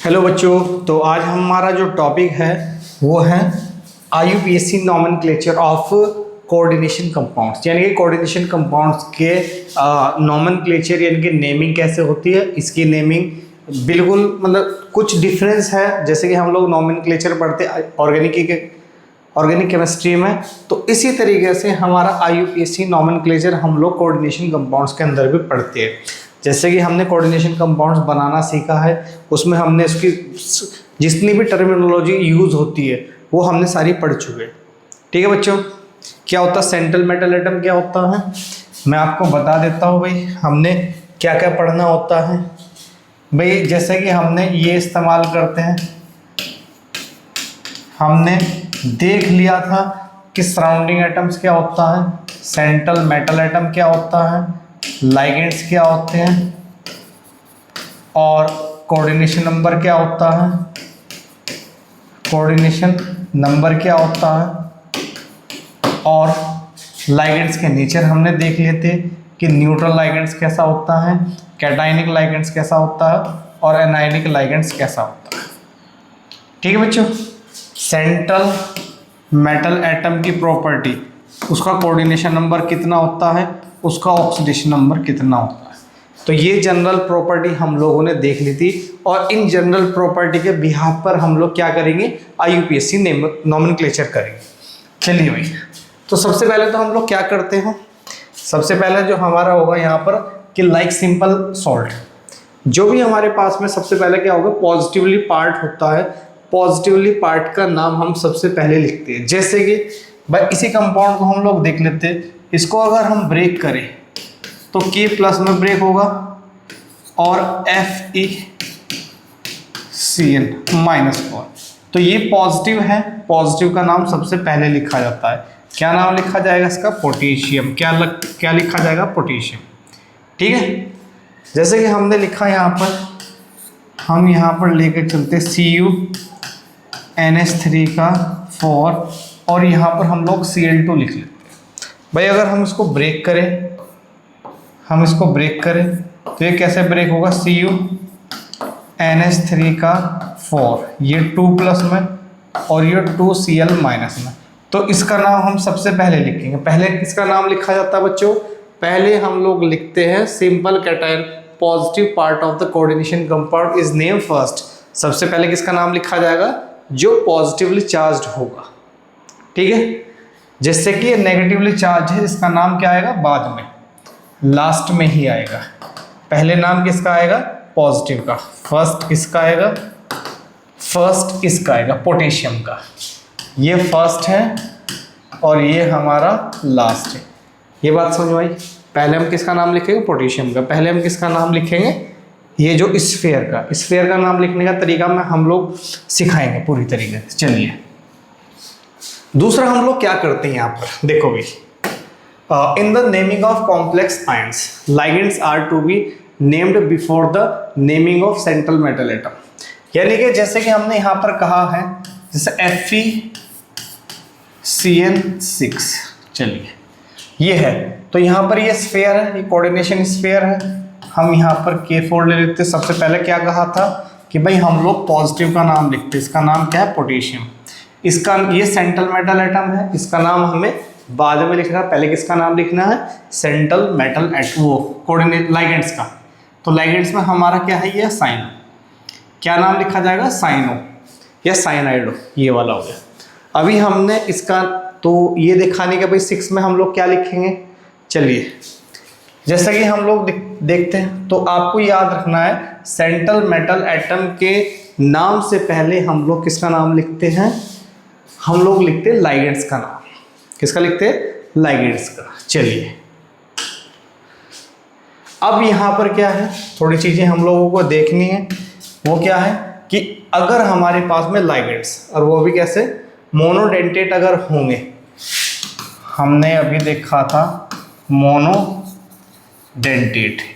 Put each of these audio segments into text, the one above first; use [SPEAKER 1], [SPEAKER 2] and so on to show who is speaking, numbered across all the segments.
[SPEAKER 1] Hello बच्चों, तो आज हमारा जो टॉपिक है वो है IUPAC nomenclature of coordination compounds, यानी कि कोऑर्डिनेशन कंपाउंड्स के नॉमेनक्लेचर यानी कि नेमिंग कैसे होती है। इसकी नेमिंग बिल्कुल मतलब कुछ डिफरेंस है, जैसे कि हम लोग नॉमेनक्लेचर पढ़ते ऑर्गेनिक केमिस्ट्री में, तो इसी तरीके से हमारा IUPAC नॉमेनक्लेचर हम लोग कोऑर्डिनेशन कंपाउंड्स के अंदर भी पढ़ते हैं। जैसे कि हमने कोऑर्डिनेशन कंपाउंड्स बनाना सीखा है, उसमें हमने उसकी जितनी भी टर्मिनोलॉजी यूज़ होती है वो हमने सारी पढ़ चुके हैं। ठीक है बच्चों, क्या होता है सेंट्रल मेटल एटम, क्या होता है मैं आपको बता देता हूँ भाई, हमने क्या क्या पढ़ना होता है भाई। जैसे कि हमने ये इस्तेमाल करते हैं, हमने देख लिया था कि सराउंडिंग एटम्स क्या होता है, सेंट्रल मेटल एटम क्या होता है, लाइगेंड्स क्या होते हैं और कोऑर्डिनेशन नंबर क्या होता है, कोऑर्डिनेशन नंबर क्या होता है, और लाइगेंड्स के नेचर हमने देख लिए थे कि न्यूट्रल लाइगेंड्स कैसा होता है, कैटायनिक लाइगेंड्स कैसा होता है और एनायनिक लाइगेंड्स कैसा होता है। ठीक है बच्चों, सेंट्रल मेटल एटम की प्रॉपर्टी, उसका कोऑर्डिनेशन नंबर कितना होता है, उसका ऑक्सीडेशन नंबर कितना होता है, तो ये जनरल प्रॉपर्टी हम लोगों ने देख ली थी। और इन जनरल प्रॉपर्टी के बिहाफ पर हम लोग क्या करेंगे, IUPAC नॉमेनक्लेचर करेंगे। चलिए भाई, तो सबसे पहले तो हम लोग क्या करते हैं, सबसे पहले जो हमारा होगा यहाँ पर कि लाइक सिंपल सॉल्ट, जो भी हमारे पास में सबसे पहले क्या होगा, पॉजिटिवली पार्ट होता है, पॉजिटिवली पार्ट का नाम हम सबसे पहले लिखते हैं। जैसे कि भाई इसी कंपाउंड को हम लोग देख लेते हैं, इसको अगर हम ब्रेक करें तो K प्लस में ब्रेक होगा और FeCN -4, तो ये पॉजिटिव है, पॉजिटिव का नाम सबसे पहले लिखा जाता है। क्या नाम लिखा जाएगा इसका, पोटेशियम। क्या लिखा जाएगा, पोटेशियम। ठीक है, जैसे कि हमने लिखा यहाँ पर, हम यहाँ पर लेकर चलते CuNH3 का 4 और यहाँ पर हम लोग Cl2 लिख लेते हैं। भाई अगर हम इसको ब्रेक करें, तो ये कैसे ब्रेक होगा, CuNH3 का 4, ये 2 प्लस में और ये 2Cl माइनस में, तो इसका नाम हम सबसे पहले लिखेंगे। पहले किसका नाम लिखा जाता है बच्चों, पहले हम लोग लिखते हैं simple cation, positive part of the coordination compound is name first. सबसे पहले किसका नाम लिखा जाएगा, जो पॉजिटिवली चार्ज्ड होगा। ठीक है, जिससे कि ये नेगेटिवली चार्ज है, इसका नाम क्या आएगा, बाद में, लास्ट में ही आएगा। पहले नाम किसका आएगा, पॉजिटिव का। फर्स्ट किसका आएगा, फर्स्ट इसका आएगा, पोटेशियम का। ये फर्स्ट है और ये हमारा लास्ट है। ये बात समझ आई। पहले हम किसका नाम लिखेंगे, पोटेशियम का। पहले हम किसका नाम लिखेंगे, ये जो स्फीयर का नाम लिखने का तरीका में हम लोग सिखाएंगे पूरी तरीके से। चलिए, दूसरा हम लोग क्या करते हैं यहाँ पर, देखो भाई, in the naming of complex ions ligands are to be named before the naming of central metal atom. यानी कि जैसे कि हमने यहाँ पर कहा है, जैसे FeCN6, चलिए ये है, तो यहाँ पर ये स्फीयर है, ये कोऑर्डिनेशन स्फीयर है। हम यहाँ पर K4 ले लेते। सबसे पहले क्या कहा था कि भाई हम लोग पॉजिटिव का नाम लिखते, इसका नाम क्या है, पोटेशियम। इसका, ये सेंट्रल मेटल एटम है, इसका नाम हमें बाद में लिखना है। पहले किसका नाम लिखना है, सेंट्रल मेटल एटम, वो कोऑर्डिनेट लाइगेंड्स का। तो लाइगेंड्स में हमारा क्या है, ये साइनो। क्या नाम लिखा जाएगा, साइनो या साइनाइडो, ये वाला हो गया। अभी हमने इसका, तो ये दिखाने के भाई 6 में हम लोग क्या लिखेंगे। चलिए, जैसा कि हम लोग देखते हैं, तो आपको याद रखना है सेंट्रल मेटल एटम के नाम से पहले हम लोग किसका नाम लिखते हैं, हम लोग लिखते हैं लाइगेंड्स का नाम। किसका लिखते हैं, लाइगेंड्स का। चलिए, अब यहाँ पर क्या है, थोड़ी चीजें हम लोगों को देखनी है। वो क्या है कि अगर हमारे पास में लाइगेंड्स, और वो भी कैसे, मोनोडेंटेट अगर होंगे, हमने अभी देखा था मोनोडेंटेट,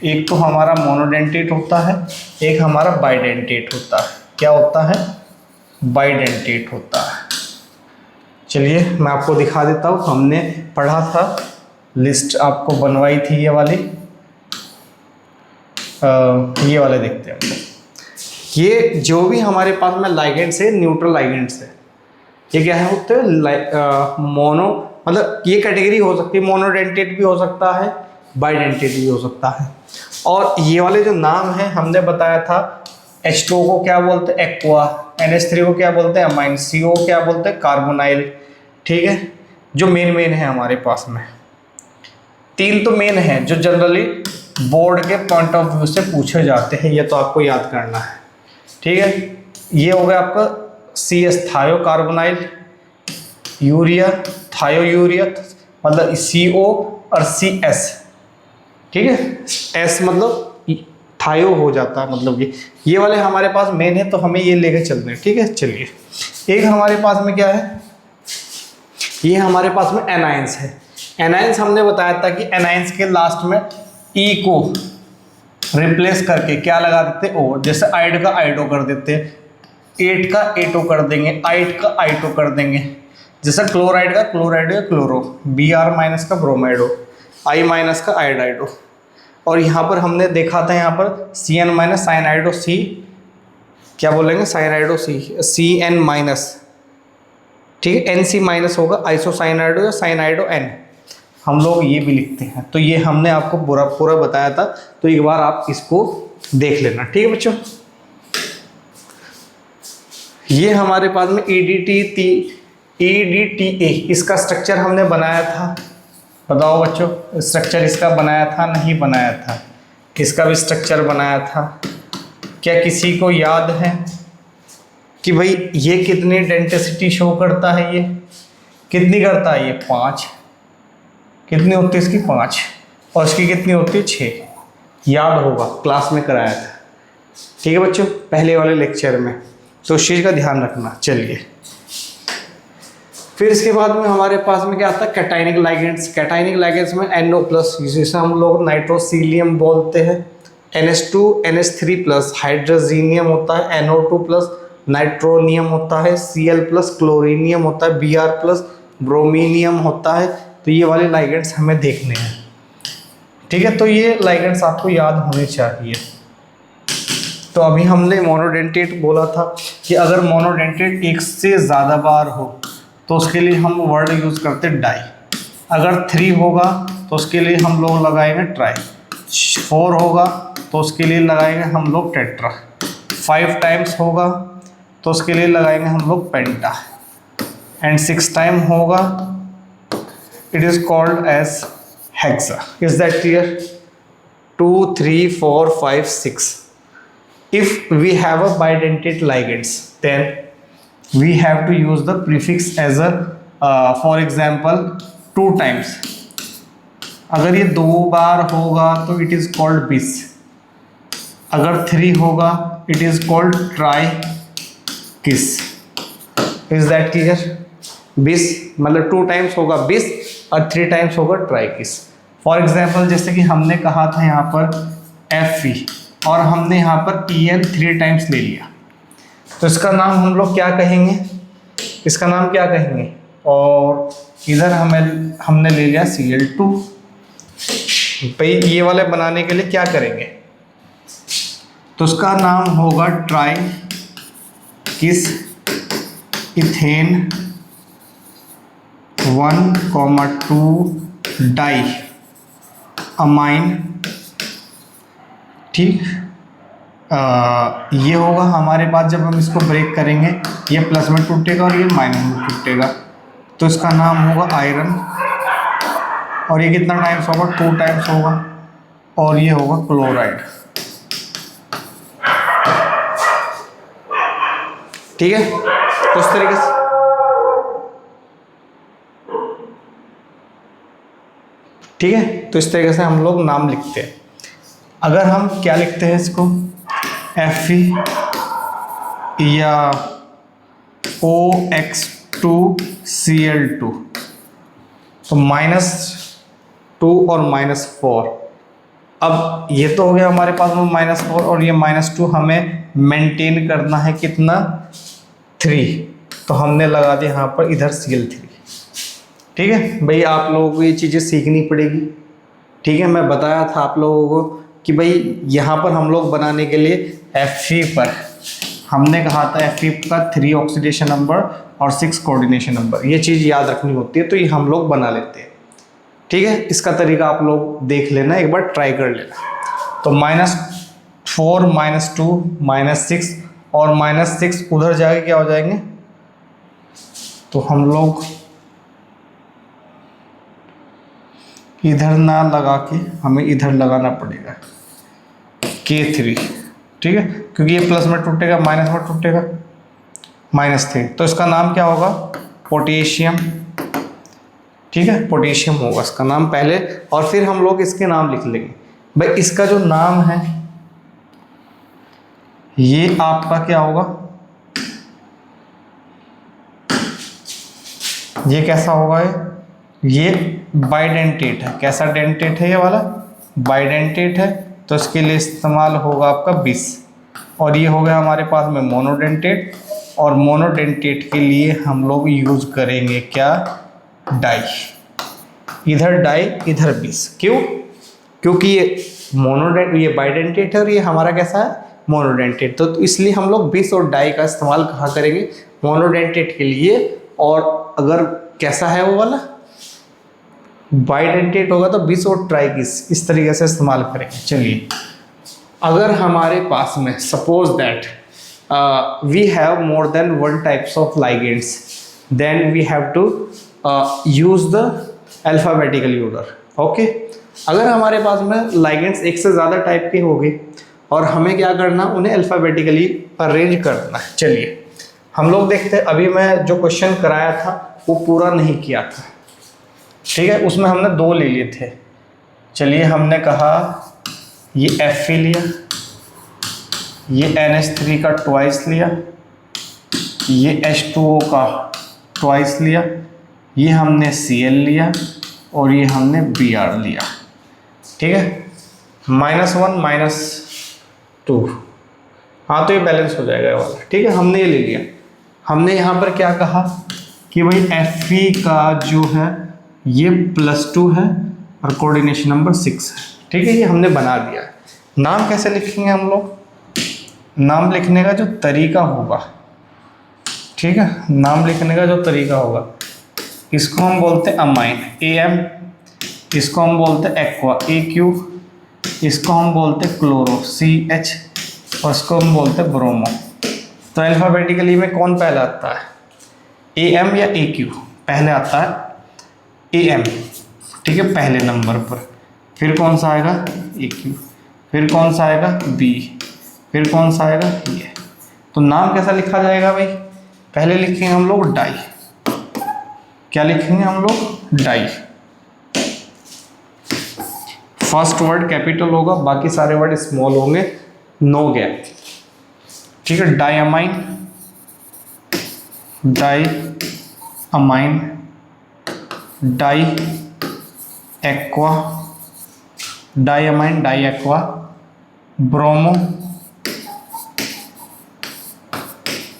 [SPEAKER 1] एक तो हमारा मोनोडेंटेट होता है, एक हमारा बाइडेंटेट होता है। क्या होता है, बाइडेंटेट होता है। चलिए मैं आपको दिखा देता हूँ, हमने पढ़ा था, लिस्ट आपको बनवाई थी ये वाली, ये वाले देखते हैं। ये जो भी हमारे पास में लाइगेंड्स है, न्यूट्रल लाइगेंड्स है, ये क्या है होते हैं मोनो, मतलब ये कैटेगरी हो सकती है, मोनोडेंटेट भी हो सकता है, बाइडेंटेट भी हो सकता है। और ये वाले जो नाम है हमने बताया था, H2O को क्या बोलते हैं एक्वा, NH3 को क्या बोलते हैं अमाइन, CO को क्या बोलते हैं कार्बोनाइल। ठीक है, जो मेन है हमारे पास में 3 तो मेन है जो जनरली बोर्ड के पॉइंट ऑफ व्यू से पूछे जाते हैं, ये तो आपको याद करना है। ठीक है, ये हो गया आपका CS थायो कार्बोनाइल, यूरिया थायो यूरिया, मतलब CO और CS। ठीक है, S मतलब थायो हो जाता है, मतलब ये वाले हमारे पास मेन है, तो हमें ये लेके चलते हैं। ठीक है, चलिए एक हमारे पास में क्या है, ये हमारे पास में एनाइंस है। एनाइंस हमने बताया था कि एनाइंस के लास्ट में E को रिप्लेस करके क्या लगा देते O, जैसे आइड का आइडो कर देते हैं, एट का एटो कर देंगे, आइट का आइटो कर देंगे, जैसे क्लोराइड का क्लोराइड या क्लोरो, Br माइनस का ब्रोमाइडो, I माइनस का आयोडाइडो। और यहाँ पर हमने देखा था यहाँ पर Cn माइनस साइनाइडो, C क्या बोलेंगे साइनाइडो Cn माइनस। ठीक है, Nc माइनस होगा आइसोसाइनाइडो या साइनाइडो N, हम लोग ये भी लिखते हैं। तो ये हमने आपको पूरा बताया था, तो एक बार आप इसको देख लेना। ठीक है बच्चों, ये हमारे पास में EDTA इसका स्ट्रक्चर हमने बनाया था। बताओ बच्चों, स्ट्रक्चर इसका बनाया था नहीं बनाया था, इसका भी स्ट्रक्चर बनाया था। क्या किसी को याद है कि भाई ये कितनी डेंसिटी शो करता है, ये कितनी करता है, ये 5, कितनी होती है इसकी 5, और इसकी कितनी होती है 6, याद होगा क्लास में कराया था। ठीक है बच्चों, पहले वाले लेक्चर में, तो उस चीज़ का ध्यान रखना। चलिए फिर इसके बाद में हमारे पास में क्या आता है कैटाइनिक लाइगेंड्स। कैटाइनिक लाइगेंड्स में NO+, जिसे हम लोग नाइट्रोसीलियम बोलते हैं, NH2 NH3 प्लस हाइड्रोजीनियम होता है, NO2 प्लस नाइट्रोनियम होता है, Cl प्लस क्लोरीनियम होता है, Br प्लस ब्रोमीनियम होता है। तो ये वाले लाइगेंड्स हमें देखने हैं। ठीक है, तो ये लाइगेंड्स आपको याद होने चाहिए। तो अभी हमने मोनोडेंटेट बोला था कि अगर मोनोडेंटेट एक से ज़्यादा बार हो तो उसके लिए हम वर्ड यूज़ करते डाई। अगर 3 होगा तो उसके लिए हम लोग लगाएंगे ट्राई, 4 होगा तो उसके लिए लगाएंगे हम लोग टेट्रा, 5 टाइम्स होगा तो उसके लिए लगाएंगे हम लोग पेंटा, एंड 6 टाइम होगा it is called as hexa. Is that clear? 2 3 4 5 6। If we have a bidentate ligands, then we have to use the prefix as a for example 2 times। अगर ये 2 बार होगा तो it is called bis, अगर 3 होगा it is called try kiss। is that clear? bis मतलब 2 times होगा bis और 3 times होगा try kiss। फॉर एग्जाम्पल जैसे कि हमने कहा था यहाँ पर Fe और हमने यहाँ पर En 3 टाइम्स ले लिया, तो इसका नाम हम लोग क्या कहेंगे, इसका नाम क्या कहेंगे। और इधर हमने ले लिया Cl2। भाई ये वाले बनाने के लिए क्या करेंगे, तो उसका नाम होगा ट्राई किस इथेन 1,2 डाई अमाइन। ठीक, ये होगा हमारे पास, जब हम इसको ब्रेक करेंगे ये प्लस में टूटेगा और ये माइनस में टूटेगा, तो इसका नाम होगा आयरन। और ये कितना टाइम्स होगा, 2 टाइम्स होगा, और ये होगा क्लोराइड। ठीक है, तो इस तरीके से ठीक है, तो इस तरीके से हम लोग नाम लिखते हैं। अगर हम क्या लिखते हैं इसको Fe या OX2Cl2, तो -2 और -4। अब ये तो हो गया हमारे पास में -4 और ये -2 हमें मेंटेन करना है कितना 3, तो हमने लगा दिया यहाँ पर इधर Cl3। ठीक है भाई, आप लोगों को ये चीज़ें सीखनी पड़ेगी। ठीक है, मैं बताया था आप लोगों को कि भाई यहाँ पर हम लोग बनाने के लिए Fe पर हमने कहा था Fe का 3 ऑक्सीडेशन नंबर और 6 कोऑर्डिनेशन नंबर, ये चीज़ याद रखनी होती है, तो ये हम लोग बना लेते हैं। ठीक है, इसका तरीका आप लोग देख लेना, एक बार ट्राई कर लेना। तो -4 -2 -6 और -6 उधर जाके क्या हो जाएंगे, तो हम लोग इधर ना लगा के हमें इधर लगाना पड़ेगा K3। ठीक है, क्योंकि ये प्लस में टूटेगा माइनस में टूटेगा -3, तो इसका नाम क्या होगा, पोटेशियम। ठीक है, पोटेशियम होगा इसका नाम पहले, और फिर हम लोग इसके नाम लिख लेंगे। भाई इसका जो नाम है ये आपका क्या होगा, ये कैसा होगा, ये बाइडेंटेट है। कैसा डेंटेट है, ये वाला बाइडेंटेट है, तो इसके लिए इस्तेमाल होगा आपका 20। और ये हो गया हमारे पास में मोनोडेंटेट, और मोनोडेंटेट के लिए हम लोग यूज करेंगे क्या, डाई। इधर डाई इधर 20, क्यों, क्योंकि ये बाइडेंटेट है और ये हमारा कैसा है, मोनोडेंटेट, तो इसलिए हम लोग 20 और डाई का इस्तेमाल कहाँ करेंगे, मोनोडेंटेट के लिए। और अगर कैसा है वो वाला बाइडेंटेट होगा तो 20 और ट्राई इस तरीके से इस्तेमाल करेंगे। चलिए, अगर हमारे पास में suppose that we have more than 1 types of ligands, then we have to use the alphabetically order. Okay, अगर हमारे पास में लाइगेंड्स एक से ज़्यादा टाइप के होंगे और हमें क्या करना, उन्हें अल्फाबेटिकली अरेंज करना है। चलिए हम लोग देखते हैं, अभी मैं जो क्वेश्चन कराया था वो पूरा नहीं किया था। ठीक है, उसमें हमने 2 ले लिए थे। चलिए, हमने कहा ये Fe लिया, ये NH3 का ट्वाइस लिया, ये H2O का ट्वाइस लिया, ये हमने Cl लिया और ये हमने Br लिया। ठीक है, -1 -2, हाँ तो ये बैलेंस हो जाएगा ये वाला। ठीक है, हमने ये ले लिया। हमने यहाँ पर क्या कहा कि भाई Fe का जो है ये +2 है और कोऑर्डिनेशन नंबर 6 है। ठीक है, ये हमने बना दिया। नाम कैसे लिखेंगे हम लोग, नाम लिखने का जो तरीका होगा, ठीक है, नाम लिखने का जो तरीका होगा, इसको हम बोलते हैं अमाइन Am, इसको हम बोलते हैं एक्वा Aq, इसको हम बोलते हैं क्लोरो CH, और इसको हम बोलते हैं ब्रोमो। तो अल्फाबेटिकली में कौन पहले आता है, Am या Aq, पहले आता है Am। ठीक है, पहले नंबर पर, फिर कौन सा आएगा Aq, फिर कौन सा आएगा B, फिर कौन सा आएगा ये। तो नाम कैसा लिखा जाएगा भाई, पहले लिखेंगे हम लोग डाई। क्या लिखेंगे हम लोग, डाई। फर्स्ट वर्ड कैपिटल होगा, बाकी सारे वर्ड स्मॉल होंगे, नो गैप। ठीक है, di amine, di amine, di aqua, di amine, di aqua, bromo,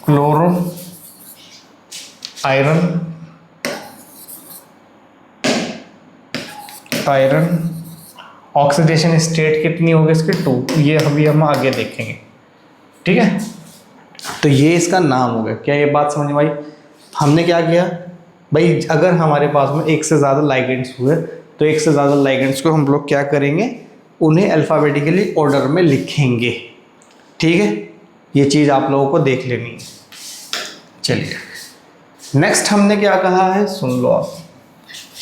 [SPEAKER 1] chloro, iron, oxidation state कितनी होगी इसकी, 2। ये अभी हम आगे देखेंगे। ठीक है, तो ये इसका नाम हो गया। क्या ये बात समझ में आई? हमने क्या किया भाई, अगर हमारे पास में एक से ज़्यादा लाइगेंड्स हुए तो एक से ज़्यादा लाइगेंड्स को हम लोग क्या करेंगे, उन्हें अल्फ़ाबेटिकली ऑर्डर में लिखेंगे। ठीक है, ये चीज़ आप लोगों को देख लेनी है। चलिए नेक्स्ट हमने क्या कहा है, सुन लो आप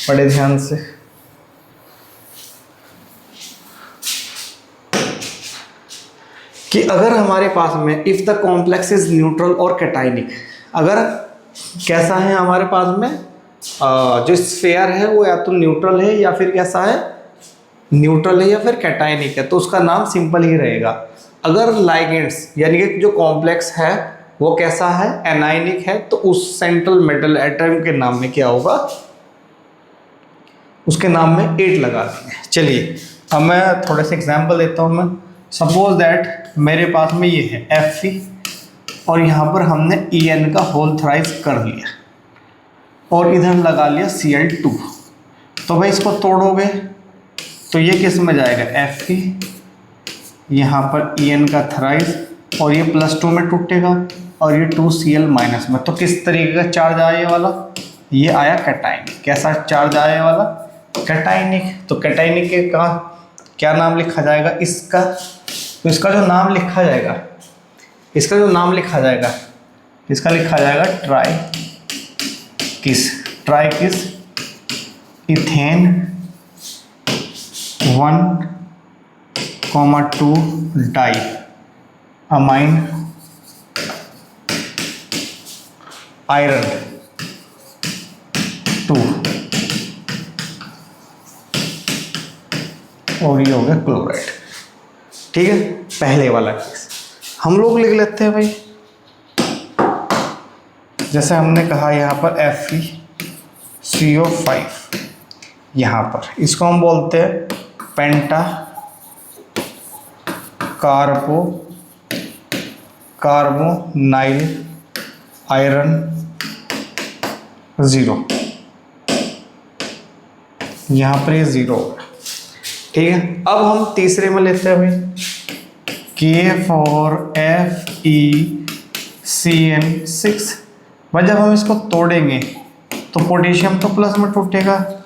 [SPEAKER 1] बड़े ध्यान से। कि अगर हमारे पास में if the complex is neutral और कैटाइनिक, अगर कैसा है हमारे पास में जो स्फेयर है वो या तो न्यूट्रल है या फिर कैसा है, न्यूट्रल है या फिर कैटाइनिक है, तो उसका नाम सिंपल ही रहेगा। अगर लाइगेंड्स यानी कि जो कॉम्प्लेक्स है वो कैसा है, एनाइनिक है, तो उस सेंट्रल मेटल एटम के नाम में क्या होगा, उसके नाम में 8 लगा देंगे। चलिए अब मैं थोड़े से एग्जांपल देता हूँ। मैं सपोज दैट मेरे पास में ये है Fe और यहाँ पर हमने En का होल थ्राइस कर लिया और इधर लगा लिया Cl2। तो भाई इसको तोड़ोगे तो ये किस में जाएगा, Fe यहाँ पर EN का थराइस और ये +2 में टूटेगा और ये 2Cl माइनस में। तो किस तरीके का चार्ज आया ये वाला? ये आया कैटाइनिक। कैसा चार्ज आया ये वाला? कैटाइनिक। तो कैटाइनिक के का क्या नाम लिखा जाएगा इसका? तो इसका जो नाम लिखा जाएगा, इसका लिखा जाएगा ट्राई किस इथेन 1,2 डाई अमाइन आयरन 2 और ये हो गया क्लोराइड। ठीक है, पहले वाला केस हम लोग लिख लेते हैं भाई। जैसे हमने कहा यहाँ पर FeCO5, यहाँ पर इसको हम बोलते हैं पेंटा कार्बोनाइल आयरन 0। यहाँ पर ये 0 होगा। ठीक है, अब हम तीसरे में लेते हैं भाई K4FeCN6। भाई जब हम इसको तोड़ेंगे तो पोटेशियम तो प्लस में टूटेगा,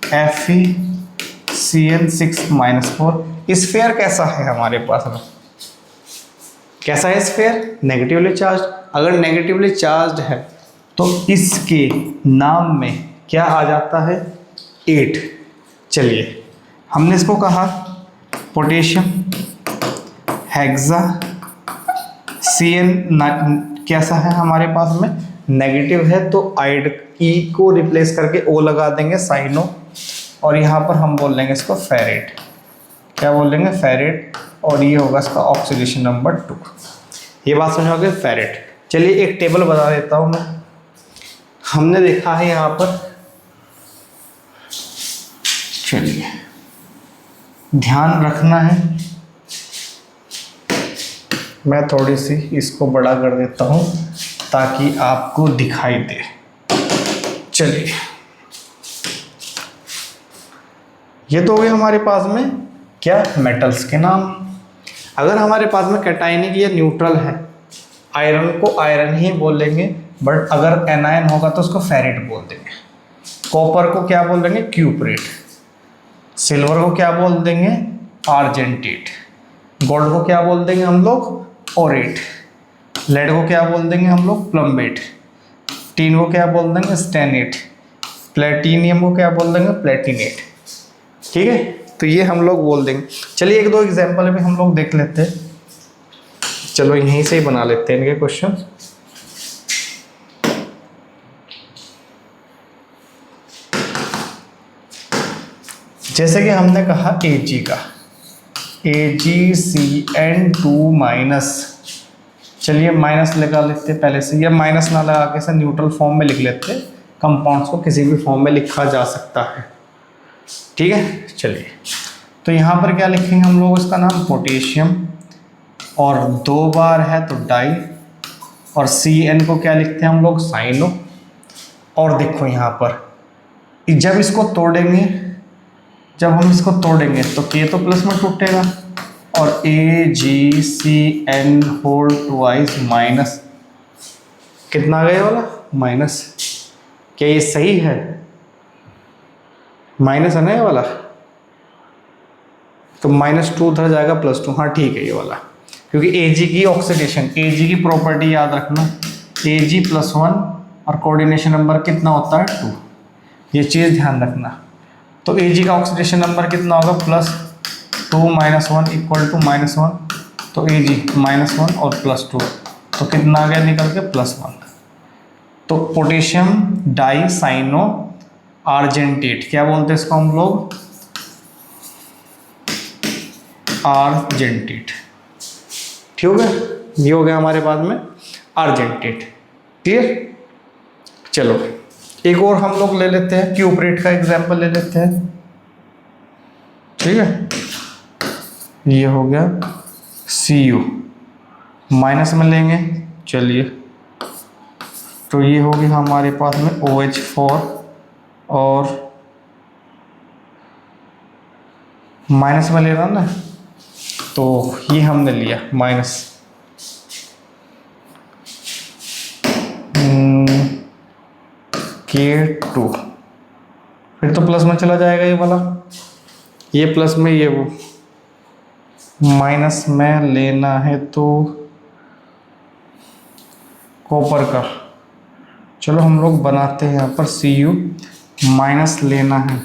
[SPEAKER 1] FeCN6-4। स्फीयर कैसा है हमारे पास में? कैसा है स्फीयर? Negatively charge. अगर नेगेटिवली चार्ज है तो इसके नाम में क्या आ जाता है? 8। चलिए, हमने इसको कहा पोटेशियम हेक्सा CN कैसा है हमारे पास में? नेगेटिव है, तो आइड E को रिप्लेस करके O लगा देंगे, साइनो। और यहाँ पर हम बोल लेंगे इसको फेरेट। क्या बोल लेंगे? फेरेट। और ये होगा इसका ऑक्सीडेशन नंबर 2। ये बात समझ में आ गई? फेरेट। चलिए एक टेबल बता देता हूँ मैं। हमने देखा है यहाँ पर, चलिए ध्यान रखना है, मैं थोड़ी सी इसको बड़ा कर देता हूँ ताकि आपको दिखाई दे। चलिए, ये तो हो गए हमारे पास में क्या? मेटल्स के नाम। अगर हमारे पास में कैटाइनिक या न्यूट्रल है, आयरन को आयरन ही बोलेंगे, बट अगर एनायन होगा तो उसको फेरेट बोल देंगे। कॉपर को क्या बोल देंगे? क्यूपरेट। सिल्वर को क्या बोल देंगे? आर्जेंटेट। गोल्ड को क्या बोल देंगे हम लोग? ओरेट। लेड को क्या बोल देंगे हम लोग? प्लम्बेट। टीन को क्या बोल देंगे? स्टेनेट। प्लेटिनियम को क्या बोल देंगे? प्लेटिनेट। ठीक है, तो ये हम लोग बोल देंगे। चलिए एक दो एग्जाम्पल भी हम लोग देख लेते हैं। चलो यहीं से ही बना लेते हैं इनके क्वेश्चन। जैसे कि हमने कहा Ag का AgCN2-। चलिए माइनस लगा लेते हैं पहले से, या माइनस ना लगा के न्यूट्रल फॉर्म में लिख लेते हैं। कंपाउंड्स को किसी भी फॉर्म में लिखा जा सकता है। ठीक है, चलिए तो यहाँ पर क्या लिखेंगे हम लोग? इसका नाम पोटेशियम, और 2 बार है तो डाई, और CN को क्या लिखते हैं हम लोग? साइनो। और देखो यहाँ पर जब हम इसको तोड़ेंगे तो K तो प्लस में टूटेगा, और AgCN2 माइनस। कितना गया वाला? माइनस। क्या ये सही है? माइनस है ना ये वाला, तो -2 उधर जाएगा +2। हाँ ठीक है ये वाला, क्योंकि Ag की ऑक्सीडेशन, Ag की प्रॉपर्टी याद रखना, Ag+1 और कोऑर्डिनेशन नंबर कितना होता है? 2। ये चीज़ ध्यान रखना। तो Ag का ऑक्सीडेशन नंबर कितना होगा? +2 - 1 = -1। तो Ag -1 और +2, तो कितना आ गया निकल के? +1। तो पोटेशियम डाई साइनो आर्जेंटेट, क्या बोलते हैं इसको हम लोग? आर्जेंटेट। ठीक हो गया, ये हो गया हमारे पास में आर्जेंटेट। क्लियर? चलो एक और हम लोग ले लेते हैं, क्यूपरेट का एग्जांपल ले लेते हैं। ठीक है, ये हो गया Cu, माइनस में लेंगे। चलिए तो ये हो गया हमारे पास में OH4, और माइनस में ले रहा ना, तो ये हमने लिया माइनस K2, फिर तो प्लस में चला जाएगा ये वाला, ये प्लस में ये वो माइनस में लेना है तो कॉपर का, चलो हम लोग बनाते हैं यहाँ पर Cu माइनस लेना है,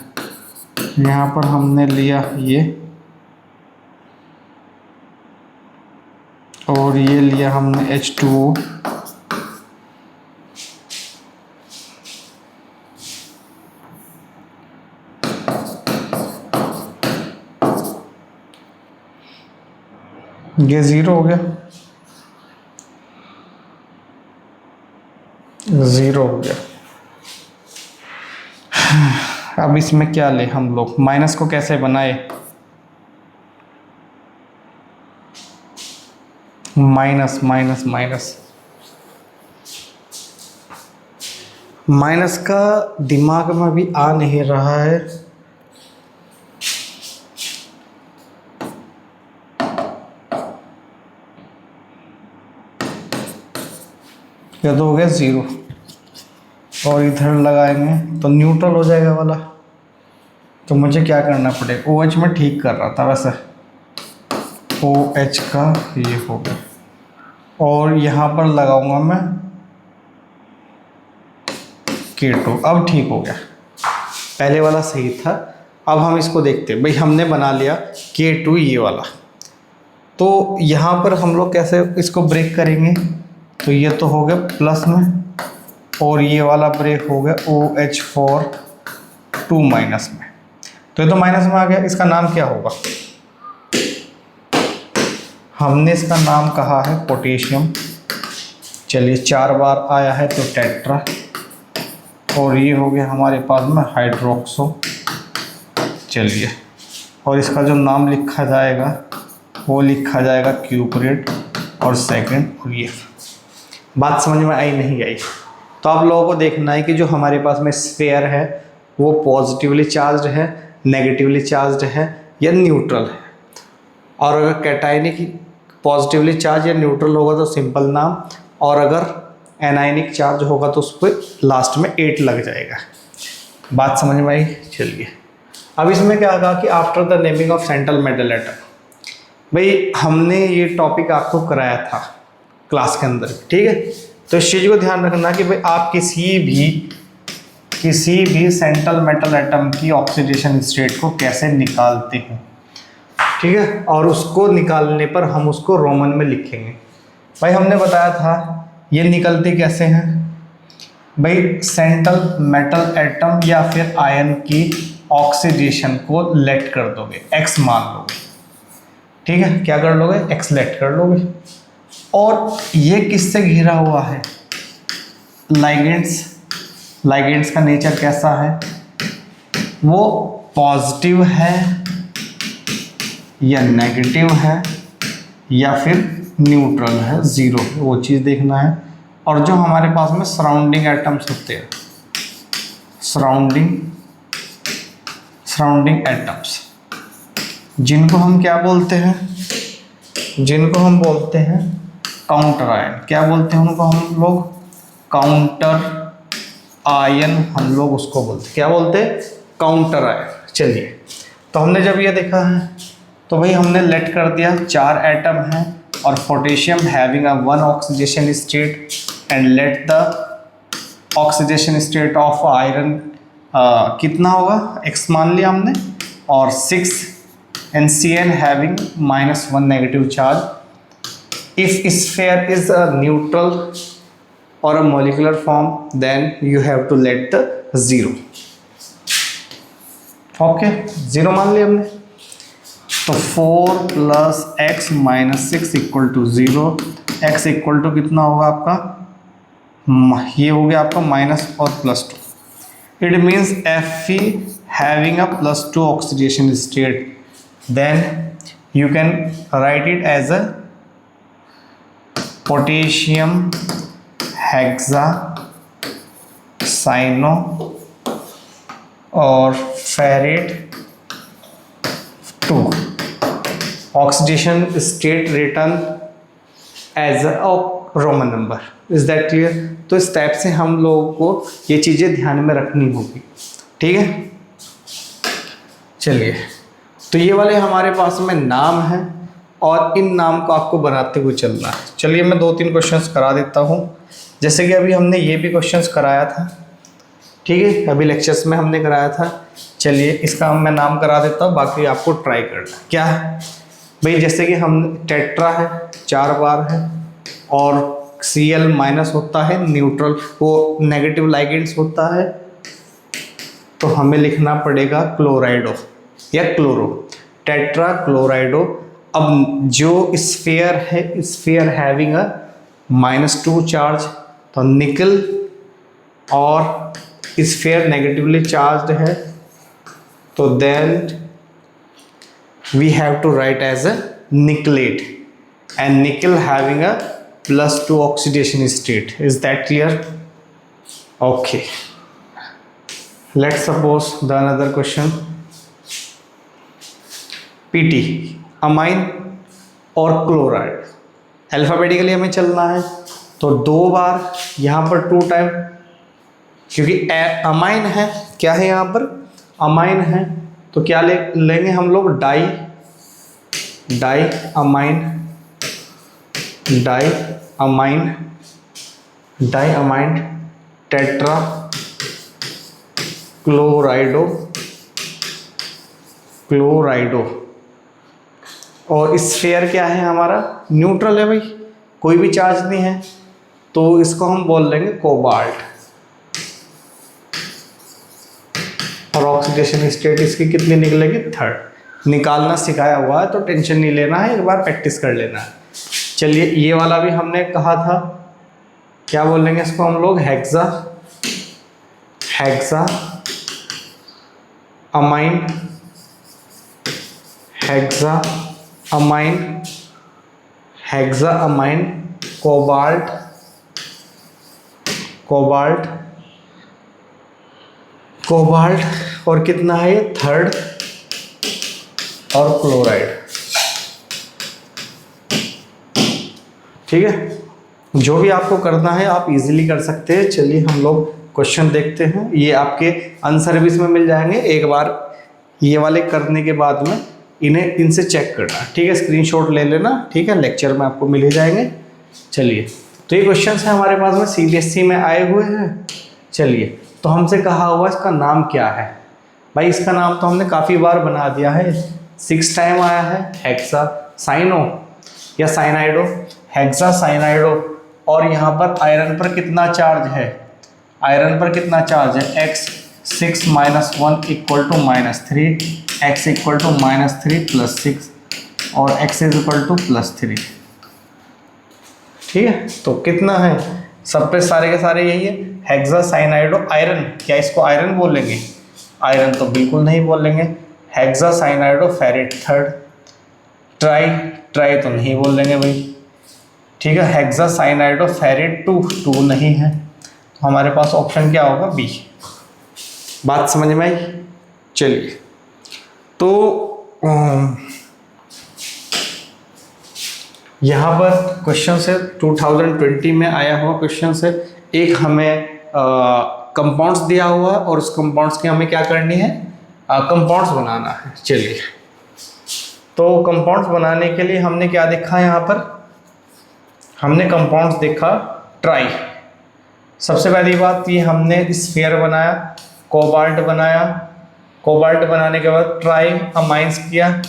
[SPEAKER 1] यहाँ पर हमने लिया ये और ये लिया हमने H2O, ये ज़ीरो हो गया, ज़ीरो हो गया। अब इसमें क्या ले हम लोग, माइनस को कैसे बनाए, माइनस माइनस माइनस माइनस का दिमाग में भी आ नहीं रहा है, या तो हो गया ज़ीरो और इधर लगाएंगे तो न्यूट्रल हो जाएगा वाला। तो मुझे क्या करना पड़ेगा, OH में ठीक कर रहा था वैसे, OH का ये हो गया और यहाँ पर लगाऊंगा मैं K2, अब ठीक हो गया, पहले वाला सही था। अब हम इसको देखते हैं भाई, हमने बना लिया K2 ये वाला, तो यहाँ पर हम लोग कैसे इसको ब्रेक करेंगे, तो ये तो हो गया प्लस में और ये वाला ब्रेक हो गया OH4 2 माइनस में, तो ये तो माइनस में आ गया। इसका नाम क्या होगा, हमने इसका नाम कहा है पोटेशियम, चलिए 4 बार आया है तो टेट्रा, और ये हो गया हमारे पास में हाइड्रोक्सो, चलिए, और इसका जो नाम लिखा जाएगा वो लिखा जाएगा क्यूपरेट, और सेकंड, और ये बात समझ में आई नहीं आई। तो आप लोगों को देखना है कि जो हमारे पास में स्फीयर है वो पॉजिटिवली चार्ज्ड है, नेगेटिवली चार्ज्ड है या न्यूट्रल है, और अगर कैटायनिक पॉजिटिवली चार्ज या न्यूट्रल होगा तो सिंपल नाम, और अगर एनायनिक चार्ज होगा तो उस पर लास्ट में 8 लग जाएगा। बात समझ में आई। चलिए अब इसमें क्या होगा कि after the naming of central metal atom, भाई हमने ये टॉपिक आपको कराया था क्लास के अंदर, ठीक है। तो इस चीज़ को ध्यान रखना कि भाई आप किसी भी सेंट्रल मेटल एटम की ऑक्सीडेशन स्टेट को कैसे निकालते हैं, ठीक है, और उसको निकालने पर हम उसको रोमन में लिखेंगे। भाई हमने बताया था ये निकलते कैसे हैं, भाई सेंट्रल मेटल एटम या फिर आयन की ऑक्सीडेशन को लेट कर दोगे, एक्स मान लोगे, ठीक है, क्या कर लोगे, एक्स लेट कर लोगे। और ये किससे घिरा हुआ है, लाइगेंड्स का नेचर कैसा है, वो पॉजिटिव है या नेगेटिव है या फिर न्यूट्रल है, ज़ीरो, वो चीज़ देखना है। और जो हमारे पास में सराउंडिंग एटम्स होते हैं, सराउंडिंग एटम्स, जिनको हम क्या बोलते हैं, जिनको हम बोलते हैं काउंटर आयन, क्या बोलते हैं उनको हम लोग, काउंटर आयन, हम लोग उसको बोलते हैं, क्या बोलते हैं, काउंटर आयन। चलिए तो हमने जब ये देखा है तो भाई हमने लेट कर दिया 4 एटम हैं और potassium having a 1 oxidation state and let the oxidation state of iron कितना होगा, x मान लिया हमने, और 6 NCN having -1 negative charge. If sphere is a neutral or a molecular form, then you have to let the 0. Okay, 0 मान लिया हमने, तो 4 + x - 6 = 0, x = कितना होगा आपका, ये हो गया आपका माइनस और +2. It means Fe having a +2 oxidation state, then you can write it as a potassium hexacyano और ferrate 2, oxidation state return as a roman number. Is that clear? तो इस टाइप से हम लोगों को ये चीज़ें ध्यान में रखनी होगी, ठीक है। चलिए, तो ये वाले हमारे पास में नाम है और इन नाम को आपको बनाते हुए चलना है। चलिए मैं 2-3 क्वेश्चंस करा देता हूँ, जैसे कि अभी हमने ये भी क्वेश्चंस कराया था, ठीक है, अभी लेक्चर्स में हमने कराया था। चलिए इसका मैं नाम करा देता हूँ, बाकी आपको ट्राई करना क्या है भाई। जैसे कि हम टेट्रा है, 4 बार है और Cl माइनस होता है न्यूट्रल, वो नेगेटिव लाइगेंड्स होता है, तो हमें लिखना पड़ेगा क्लोराइडो या क्लोरो, टेट्रा क्लोराइडो। अब जो स्फीयर है, स्फीयर हैविंग अ -2 चार्ज, तो निकल, और स्फीयर नेगेटिवली चार्ज्ड है, तो then we have to write as a nickelate, and nickel having a +2 oxidation state. Is that clear? Okay, let's suppose the another question, pt amine और chloride. Alphabetically हमें चलना है, तो 2 बार यहाँ पर 2 टाइम, क्योंकि अमाइन है, क्या है यहाँ पर अमाइन है, तो क्या लेंगे हम लोग di amine, di amine tetra chlorido, और स्फीयर क्या है हमारा, न्यूट्रल है भाई, कोई भी चार्ज नहीं है, तो इसको हम बोल लेंगे कोबाल्ट, और ऑक्सीडेशन स्टेट इसकी कितनी निकलेगी, 3rd। निकालना सिखाया हुआ है तो टेंशन नहीं लेना है, एक बार प्रैक्टिस कर लेना है। चलिए ये वाला भी हमने कहा था, क्या बोल लेंगे इसको हम लोग, हेक्सा अमाइन कोबाल्ट, और कितना है ये, 3rd, और क्लोराइड, ठीक है। जो भी आपको करना है आप इजीली कर सकते हैं। चलिए हम लोग क्वेश्चन देखते हैं, ये आपके अनसर्विस में मिल जाएंगे, एक बार ये वाले करने के बाद में इनसे चेक करना, ठीक है, स्क्रीनशॉट ले लेना, ठीक है, लेक्चर में आपको मिल ही जाएंगे। चलिए, तो ये क्वेश्चन है हमारे पास में CBSE में आए हुए हैं। चलिए, तो हमसे कहा हुआ इसका नाम क्या है भाई, इसका नाम तो हमने काफ़ी बार बना दिया है, 6 टाइम आया है, हेक्सा साइनो या साइनाइडो, हेक्सा साइनाइडो। और यहाँ पर आयरन पर कितना चार्ज है, x 6 - 1 = -3, x = -3 + 6, और x = +3, ठीक है। तो कितना है, सब पे सारे के सारे यही है, हेक्सा साइनाइडो आयरन, क्या इसको आयरन बोलेंगे, आयरन तो बिल्कुल नहीं बोलेंगे, हेक्सा साइनाइडो फेरेट 3rd, ट्राई तो नहीं बोलेंगे भाई, ठीक है, हेक्सा साइनाइडो फेरेट 2 नहीं है, तो हमारे पास ऑप्शन क्या होगा, बी। बात समझ में आई? चलिए, तो यहाँ पर क्वेश्चन से 2020 में आया हुआ क्वेश्चन से, एक हमें कंपाउंड्स दिया हुआ है और उस कंपाउंड्स की हमें क्या करनी है, कंपाउंड्स बनाना है। चलिए, तो कंपाउंड्स बनाने के लिए हमने क्या देखा, यहाँ पर हमने कंपाउंड्स देखा ट्राई। सबसे पहली बात, ये हमने स्फीयर बनाया, कोबाल्ट बनाया, कोबाल्ट बनाने के बाद ट्राई अमाइंस किया,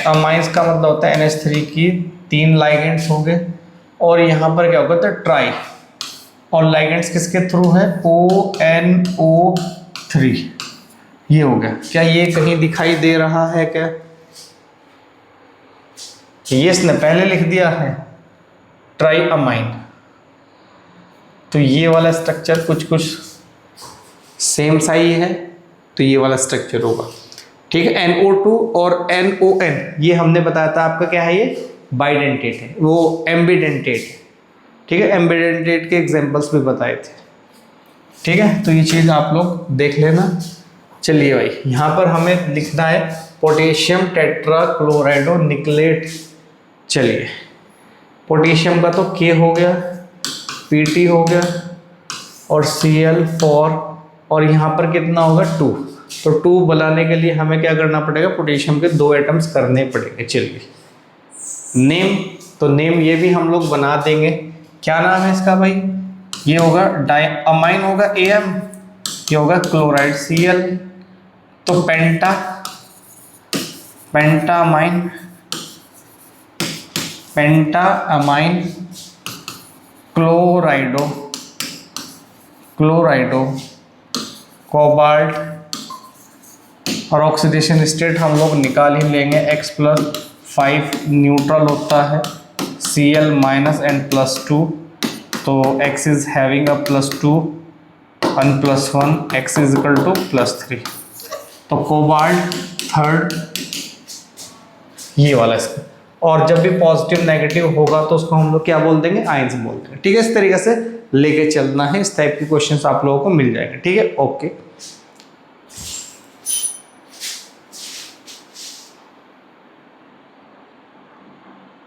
[SPEAKER 1] अमाइंस का मतलब होता है NH3 की 3 लाइगेंड्स हो गए, और यहाँ पर क्या होगा, तो ट्राई, और लाइगेंड्स किसके थ्रू है, ONO3, ये हो गया। क्या ये कहीं दिखाई दे रहा है क्या, ये इसने पहले लिख दिया है ट्राई अमाइन, तो ये वाला स्ट्रक्चर कुछ सेम सा ही है, तो ये वाला स्ट्रक्चर होगा, ठीक है। NO2 और NON, ये हमने बताया था आपका क्या है, ये बाइडेंटेट है, वो एम्बिडेंटेट है, ठीक है, एम्बिडेंटेट के एग्जांपल्स भी बताए थे, ठीक है। तो ये चीज़ आप लोग देख लेना। चलिए भाई, यहाँ पर हमें लिखना है पोटेशियम टेट्रा क्लोराइडो निकलेट। चलिए पोटेशियम का तो K हो गया, Pt हो गया और Cl4 और यहाँ पर कितना होगा 2। तो 2 बनाने के लिए हमें क्या करना पड़ेगा, पोटेशियम के 2 एटम्स करने पड़ेंगे। चलिए नेम, तो नेम ये भी हम लोग बना देंगे। क्या नाम है इसका भाई, ये होगा अमाइन होगा Am, ये होगा क्लोराइड Cl, तो पेंटामाइन क्लोराइडो कोबाल्ट, और ऑक्सीडेशन स्टेट हम लोग निकाल ही लेंगे, X+5 न्यूट्रल होता है, Cl- N+2, तो X is having a +2 1+1, X is equal to +3, तो कोबाल्ट थर्ड ये वाला इसका। और जब भी पॉजिटिव नेगेटिव होगा तो उसको हम लोग क्या बोल देंगे, आयंस बोल देंगे। ठीक है, इस तरीके से लेके चलना है, इस टाइप के क्वेश्चंस आप लोगों को मिल जाएंगे। ठीक है, ओके।